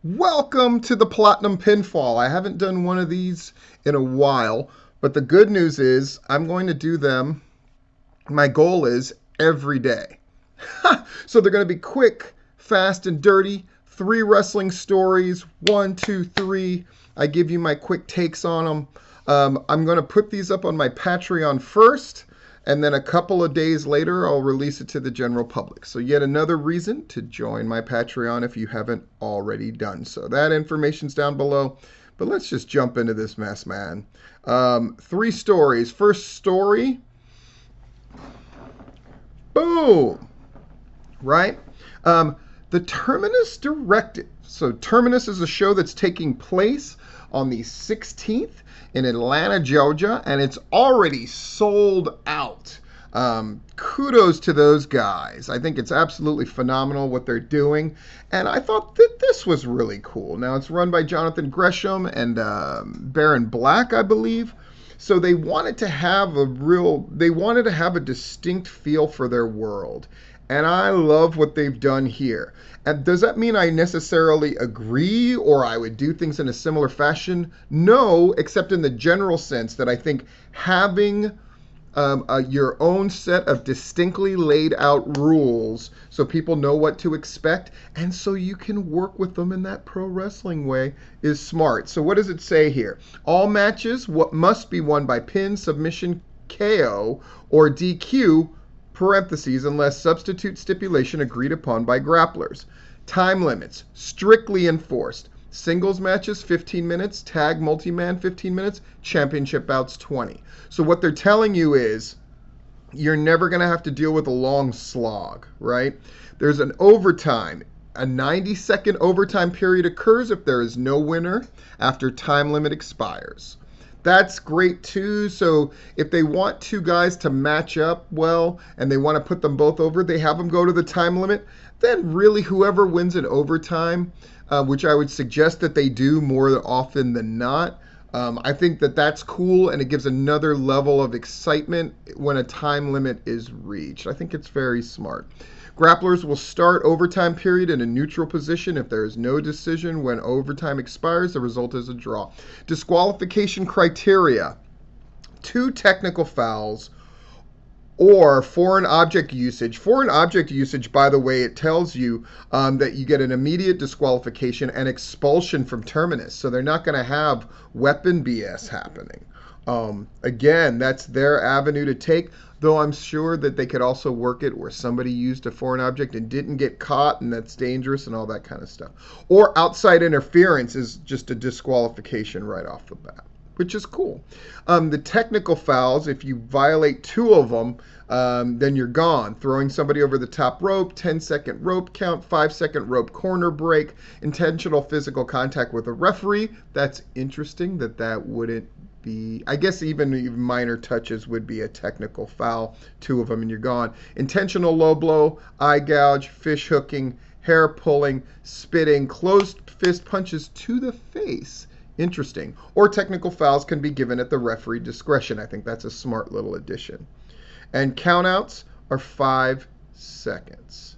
Welcome to the Platinum Pinfall. I haven't done one of these in a while, but the good news is I'm going to do them. My goal is every day. So they're going to be quick, fast, and dirty. 3 wrestling stories. 1, 2, 3. I give you my quick takes on them. I'm going to put these up on my Patreon first, and then a couple of days later, I'll release it to the general public. So yet another reason to join my Patreon if you haven't already done so. That information's down below. But let's just jump into this mess, man. 3 stories. First story. Boom. Right? The Terminus Directive. So Terminus is a show that's taking place on the 16th in Atlanta, Georgia, and it's already sold out. Kudos to those guys. I think it's absolutely phenomenal what they're doing, and I thought that this was really cool. Now, it's run by Jonathan Gresham and Baron Black, I believe. So they wanted to have a distinct feel for their world. And I love what they've done here. And does that mean I necessarily agree or I would do things in a similar fashion? No, except in the general sense that I think having your own set of distinctly laid out rules so people know what to expect and so you can work with them in that pro wrestling way is smart. So what does it say here? All matches must be won by pin, submission, KO, or DQ, parentheses, unless substitute stipulation agreed upon by grapplers. Time limits, strictly enforced. Singles matches, 15 minutes. Tag multi-man, 15 minutes. Championship bouts, 20. So what they're telling you is you're never going to have to deal with a long slog, right? There's an overtime. A 90-second overtime period occurs if there is no winner after time limit expires. That's great too. So if they want 2 guys to match up well and they want to put them both over, they have them go to the time limit. Then really whoever wins in overtime, which I would suggest that they do more often than not, I think that that's cool and it gives another level of excitement when a time limit is reached. I think it's very smart. Grapplers will start overtime period in a neutral position. If there is no decision when overtime expires, the result is a draw. Disqualification criteria: 2 technical fouls or foreign object usage. Foreign object usage, by the way, it tells you that you get an immediate disqualification and expulsion from Terminus. So they're not going to have weapon BS happening. Again, that's their avenue to take, though I'm sure that they could also work it where somebody used a foreign object and didn't get caught, and that's dangerous and all that kind of stuff. Or outside interference is just a disqualification right off the bat, which is cool. The technical fouls, if you violate 2 of them, then you're gone. Throwing somebody over the top rope, 10-second rope count, 5-second rope corner break, intentional physical contact with a referee. That's interesting that wouldn't be, I guess even minor touches would be a technical foul. 2 of them and you're gone. Intentional low blow, eye gouge, fish hooking, hair pulling, spitting, closed fist punches to the face. Interesting. Or technical fouls can be given at the referee discretion. I think that's a smart little addition. And countouts are 5 seconds.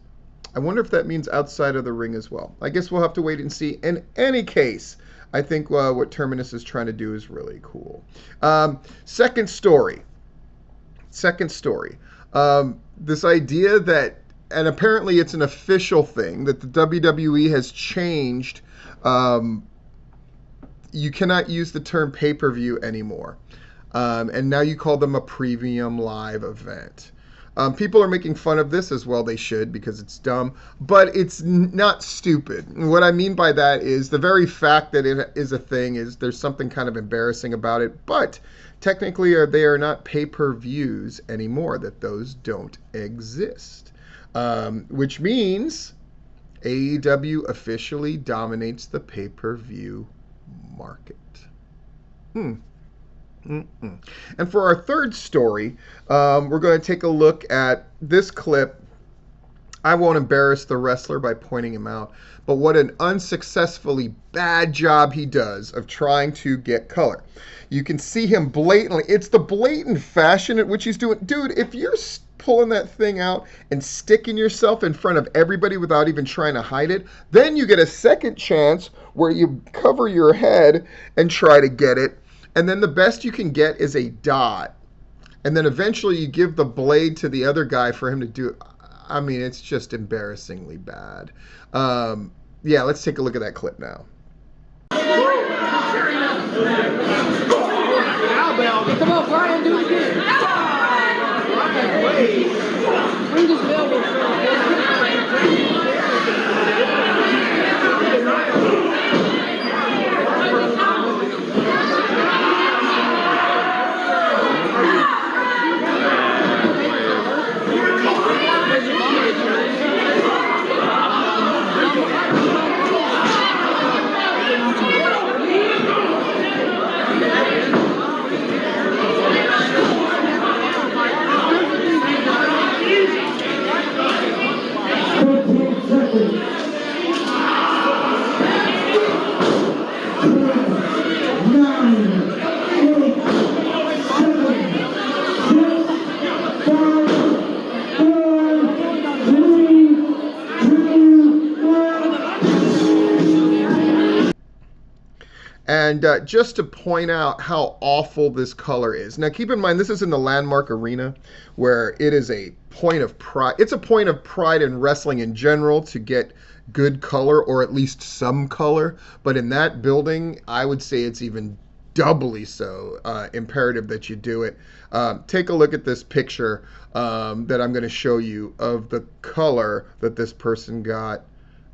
I wonder if that means outside of the ring as well. I guess we'll have to wait and see. In any case, I think what Terminus is trying to do is really cool. Second story. This idea that, and apparently it's an official thing, that the WWE has changed. You cannot use the term pay-per-view anymore. And now you call them a premium live event. People are making fun of this, as well they should, because it's dumb, but it's not stupid. What I mean by that is the very fact that it is a thing is there's something kind of embarrassing about it, but technically they are not pay-per-views anymore, that those don't exist. Which means AEW officially dominates the pay-per-view market. And for our third story, we're going to take a look at this clip. I won't embarrass the wrestler by pointing him out, but what an unsuccessfully bad job he does of trying to get color. You can see him blatantly. It's the blatant fashion at which he's doing. Dude, if you're pulling that thing out and sticking yourself in front of everybody without even trying to hide it. Then you get a second chance where you cover your head and try to get it. And then the best you can get is a dot. And then eventually you give the blade to the other guy for him to do it. I mean, it's just embarrassingly bad. Yeah, let's take a look at that clip now. Come on, Brian, do it again. Bring this bell. And just to point out how awful this color is. Now, keep in mind, this is in the Landmark Arena, where it is a point of pride. It's a point of pride in wrestling in general to get good color, or at least some color. But in that building, I would say it's even doubly so imperative that you do it. Take a look at this picture that I'm going to show you of the color that this person got,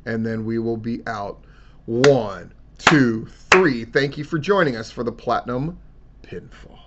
and then we will be out. 1, 2, 3. Thank you for joining us for the Platinum Pinfall.